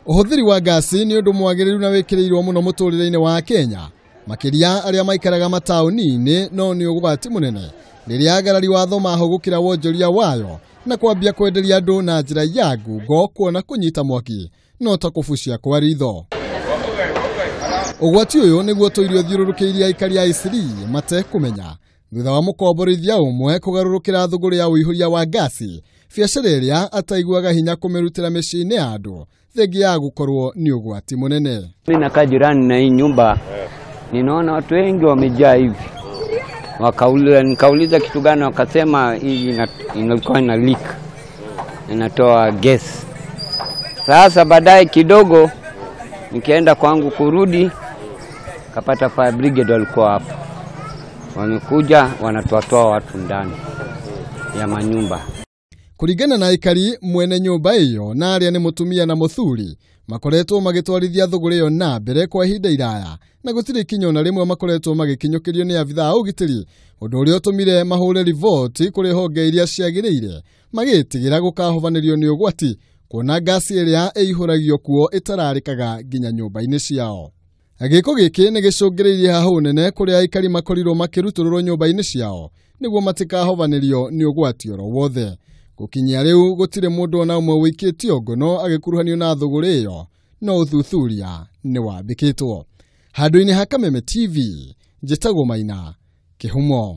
Ũhũthĩri wa gasi nĩ ũndũ mwagĩrĩru na wĩkĩrĩirwo mũno mũtũrĩre-inĩ wa Kenya. Makĩria arĩa maikaraga mataũni-inĩ no nĩ ũgwati mũnene rĩrĩa agarari watho mahũgũkĩra wonjoria wayo na kwambia kwenderia andũ na njĩra ya ngungo kuona kũnyita mwaki no ta kũbucia kwa ritho. Ũgwati ũyũ nĩguo tũirio thiũrũrũkĩirie aikari a Isiri matekũmenya thutha wa mũkomborithia ũmwe kũgarũrũkĩra thũgũrĩ ya ũihũria wa gasi, biacara ĩrĩa ataiguaga hinya kũmĩrutĩra mĩciĩ-inĩ ya andũ thengia ya gũkorwo ni ũgwati mũnene. Mimi nakaa jirani na hii nyumba, ninaona watu wengi wamejaa hivi. Nikauliza kitu gani, wakasema hii inakuwa ina leak, inatoa gas. Sasa baadaye kidogo nikaenda kwangu kurudi, kapata fire brigade walikuwa hapo. Wamekuja wanatoa watu ndani ya manyumba. Kuringana na aikari mwene nyumba iyo na arĩa nĩ mũtumia na mũthuri makoretwo magĩtwarithia thũgũrĩ iyo na mbere kwa ihinda iraya na gũtirĩ ikinya na rĩmwe makoretwo magĩkinyũkĩrio nĩ abithaa ũgitĩri, ũndũ ũrĩa ũtũmire mahũre riboti kũrĩ honge iria ciagĩrĩire magĩtigĩra gũkahovanĩrio nĩ ũgwati kuona gasi ĩrĩa ĩihũragio kuo ĩtararĩkaga nginya nyũmba-inĩ ciao. Gĩko gĩkĩ nĩ gĩcũngĩrĩirie hahũ nene kũrĩa aikari makorirwo makĩrutũrũrwo nyũmba-inĩ ciao nĩguo matikahovanĩrio nĩ ũgwati oro wothe. Gũkinyia rĩu gũtirĩ mũndũ ona ũmwe wĩkĩtio ngono agĩkuruhanio na thũgũrĩ ĩyo, no ũthuthuria nĩ wambĩkĩtwo. Handũ-inĩ ha Kameme TV, njĩtagwo Maina Kĩhumo.